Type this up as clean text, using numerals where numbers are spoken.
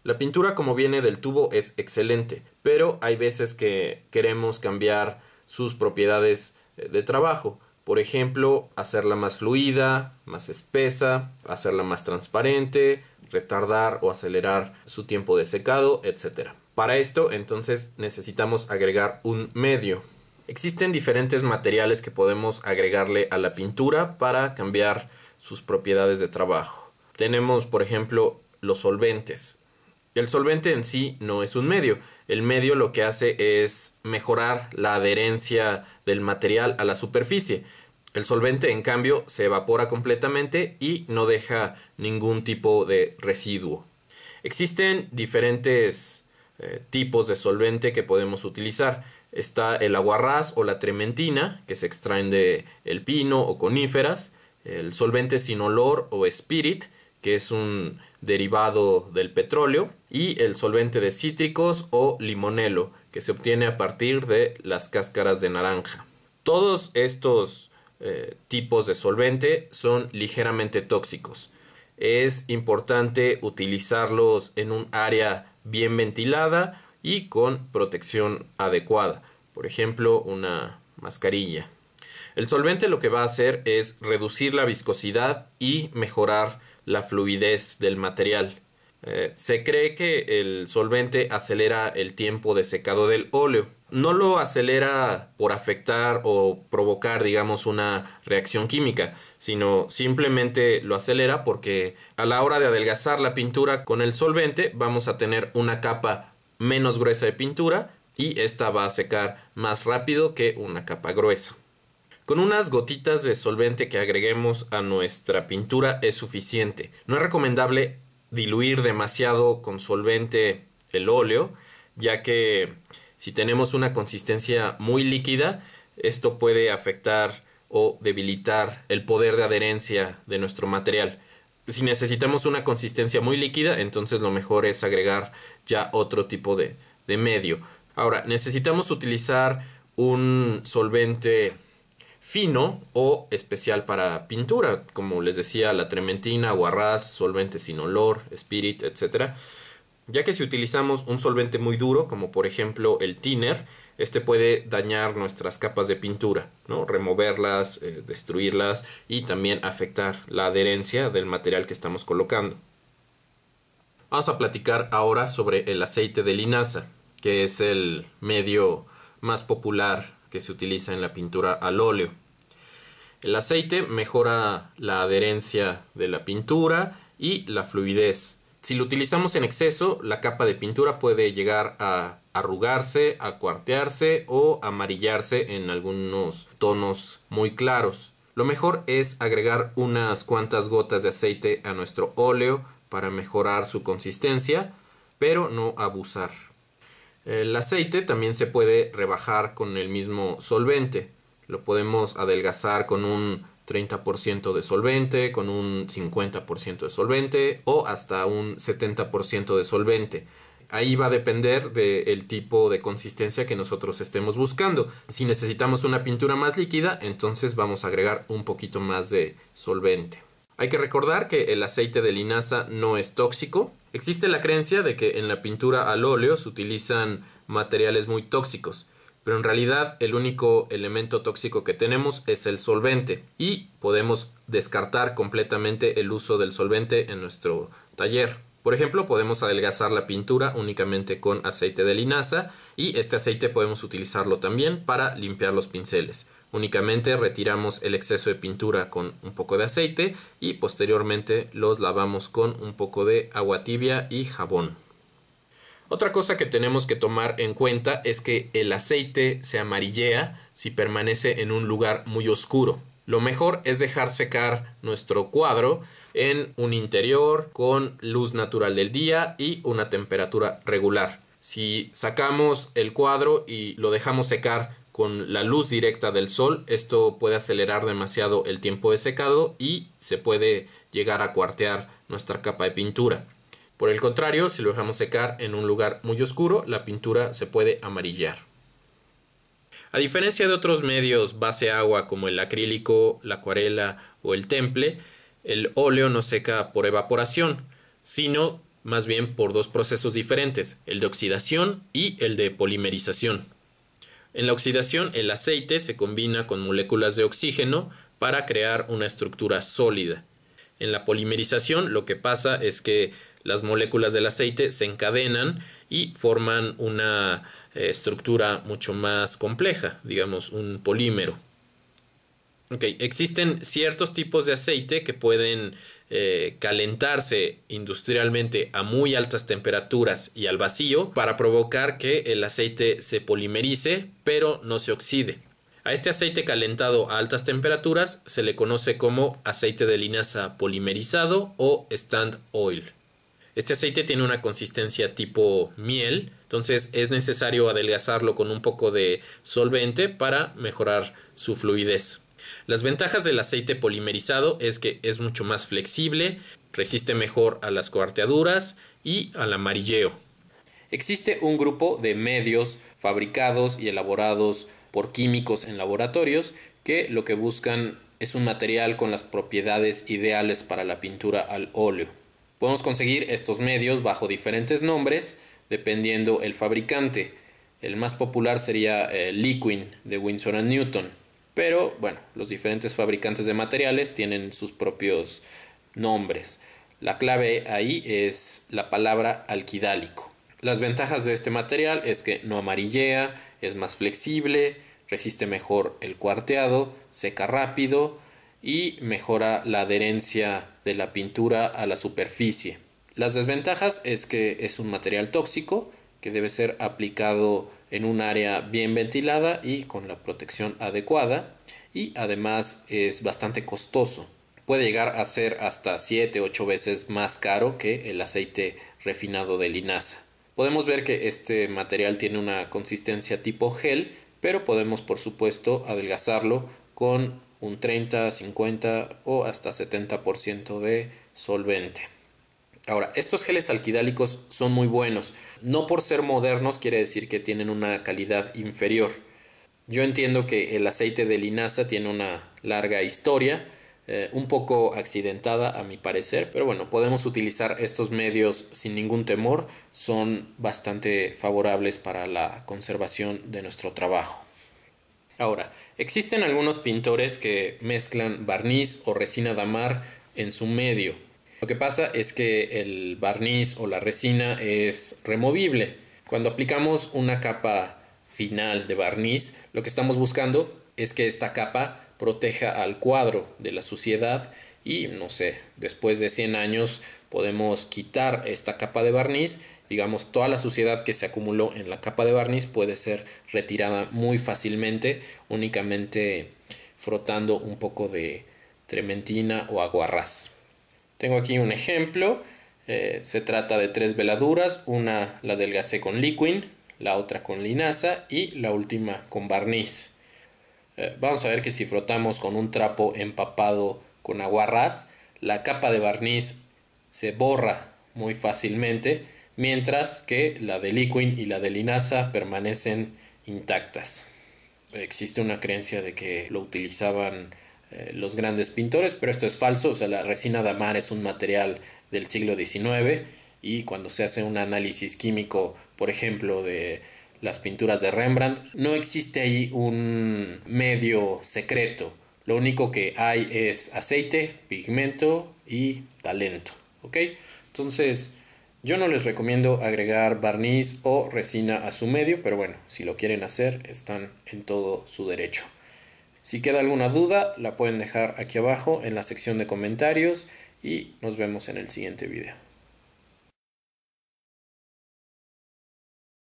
La pintura como viene del tubo es excelente, pero hay veces que queremos cambiar sus propiedades de trabajo. Por ejemplo, hacerla más fluida, más espesa, hacerla más transparente, retardar o acelerar su tiempo de secado, etc. Para esto, entonces, necesitamos agregar un medio. Existen diferentes materiales que podemos agregarle a la pintura para cambiar sus propiedades de trabajo. Tenemos, por ejemplo, los solventes. El solvente en sí no es un medio. El medio lo que hace es mejorar la adherencia del material a la superficie. El solvente, en cambio, se evapora completamente y no deja ningún tipo de residuo. Existen diferentes tipos de solvente que podemos utilizar. Está el aguarrás o la trementina, que se extraen de el pino o coníferas. El solvente sin olor o spirit, que es un derivado del petróleo, y el solvente de cítricos o limonelo, que se obtiene a partir de las cáscaras de naranja. Todos estos tipos de solvente son ligeramente tóxicos. Es importante utilizarlos en un área bien ventilada y con protección adecuada, por ejemplo una mascarilla. El solvente lo que va a hacer es reducir la viscosidad y mejorar la fluidez del material. Se cree que el solvente acelera el tiempo de secado del óleo. No lo acelera por afectar o provocar, digamos, una reacción química, sino simplemente lo acelera porque a la hora de adelgazar la pintura con el solvente vamos a tener una capa menos gruesa de pintura y esta va a secar más rápido que una capa gruesa. Con unas gotitas de solvente que agreguemos a nuestra pintura es suficiente. No es recomendable diluir demasiado con solvente el óleo, ya que si tenemos una consistencia muy líquida, esto puede afectar o debilitar el poder de adherencia de nuestro material. Si necesitamos una consistencia muy líquida, entonces lo mejor es agregar ya otro tipo de medio. Ahora, necesitamos utilizar un solvente fino o especial para pintura, como les decía, la trementina, aguarrás, solvente sin olor, spirit, etc. Ya que si utilizamos un solvente muy duro, como por ejemplo el thinner, este puede dañar nuestras capas de pintura, ¿no? Removerlas, destruirlas y también afectar la adherencia del material que estamos colocando. Vamos a platicar ahora sobre el aceite de linaza, que es el medio más popular que se utiliza en la pintura al óleo. El aceite mejora la adherencia de la pintura y la fluidez. Si lo utilizamos en exceso, la capa de pintura puede llegar a arrugarse, a cuartearse o amarillarse en algunos tonos muy claros. Lo mejor es agregar unas cuantas gotas de aceite a nuestro óleo para mejorar su consistencia, pero no abusar. El aceite también se puede rebajar con el mismo solvente. Lo podemos adelgazar con un 30% de solvente, con un 50% de solvente o hasta un 70% de solvente. Ahí va a depender del tipo de consistencia que nosotros estemos buscando. Si necesitamos una pintura más líquida, entonces vamos a agregar un poquito más de solvente. Hay que recordar que el aceite de linaza no es tóxico. Existe la creencia de que en la pintura al óleo se utilizan materiales muy tóxicos, pero en realidad el único elemento tóxico que tenemos es el solvente y podemos descartar completamente el uso del solvente en nuestro taller. Por ejemplo, podemos adelgazar la pintura únicamente con aceite de linaza y este aceite podemos utilizarlo también para limpiar los pinceles. Únicamente retiramos el exceso de pintura con un poco de aceite y posteriormente los lavamos con un poco de agua tibia y jabón. Otra cosa que tenemos que tomar en cuenta es que el aceite se amarillea si permanece en un lugar muy oscuro. Lo mejor es dejar secar nuestro cuadro en un interior con luz natural del día y una temperatura regular. Si sacamos el cuadro y lo dejamos secar con la luz directa del sol, esto puede acelerar demasiado el tiempo de secado y se puede llegar a cuartear nuestra capa de pintura. Por el contrario, si lo dejamos secar en un lugar muy oscuro, la pintura se puede amarillar. A diferencia de otros medios base agua como el acrílico, la acuarela o el temple, el óleo no seca por evaporación, sino más bien por dos procesos diferentes, el de oxidación y el de polimerización. En la oxidación, el aceite se combina con moléculas de oxígeno para crear una estructura sólida. En la polimerización, lo que pasa es que las moléculas del aceite se encadenan y forman una estructura mucho más compleja, digamos un polímero. Existen ciertos tipos de aceite que pueden calentarse industrialmente a muy altas temperaturas y al vacío para provocar que el aceite se polimerice, pero no se oxide. A este aceite calentado a altas temperaturas se le conoce como aceite de linaza polimerizado o stand oil. Este aceite tiene una consistencia tipo miel, entonces es necesario adelgazarlo con un poco de solvente para mejorar su fluidez. Las ventajas del aceite polimerizado es que es mucho más flexible, resiste mejor a las cuarteaduras y al amarilleo. Existe un grupo de medios fabricados y elaborados por químicos en laboratorios que lo que buscan es un material con las propiedades ideales para la pintura al óleo. Podemos conseguir estos medios bajo diferentes nombres dependiendo el fabricante. El más popular sería Liquin de Winsor & Newton. Pero bueno, los diferentes fabricantes de materiales tienen sus propios nombres. La clave ahí es la palabra alquidálico. Las ventajas de este material es que no amarillea, es más flexible, resiste mejor el cuarteado, seca rápido y mejora la adherencia de la pintura a la superficie. Las desventajas es que es un material tóxico que debe ser aplicado en un área bien ventilada y con la protección adecuada, y además es bastante costoso. Puede llegar a ser hasta 7-8 veces más caro que el aceite refinado de linaza. Podemos ver que este material tiene una consistencia tipo gel, pero podemos por supuesto adelgazarlo con un 30, 50 o hasta 70% de solvente. Ahora, estos geles alquidálicos son muy buenos. No por ser modernos quiere decir que tienen una calidad inferior. Yo entiendo que el aceite de linaza tiene una larga historia, un poco accidentada a mi parecer, pero bueno, podemos utilizar estos medios sin ningún temor. Son bastante favorables para la conservación de nuestro trabajo. Ahora, existen algunos pintores que mezclan barniz o resina damar en su medio. Lo que pasa es que el barniz o la resina es removible. Cuando aplicamos una capa final de barniz, lo que estamos buscando es que esta capa proteja al cuadro de la suciedad y, no sé, después de 100 años podemos quitar esta capa de barniz. Digamos, toda la suciedad que se acumuló en la capa de barniz puede ser retirada muy fácilmente, únicamente frotando un poco de trementina o aguarrás. Tengo aquí un ejemplo. Se trata de 3 veladuras. Una la adelgacé con Liquin, la otra con linaza y la última con barniz. Vamos a ver que si frotamos con un trapo empapado con aguarrás, la capa de barniz se borra muy fácilmente, mientras que la de Liquin y la de linaza permanecen intactas. Existe una creencia de que lo utilizaban los grandes pintores, pero esto es falso. O sea, la resina damar es un material del siglo XIX y cuando se hace un análisis químico, por ejemplo, de las pinturas de Rembrandt, no existe ahí un medio secreto. Lo único que hay es aceite, pigmento y talento. ¿Ok? Entonces, yo no les recomiendo agregar barniz o resina a su medio, pero bueno, si lo quieren hacer, están en todo su derecho. Si queda alguna duda, la pueden dejar aquí abajo en la sección de comentarios y nos vemos en el siguiente video.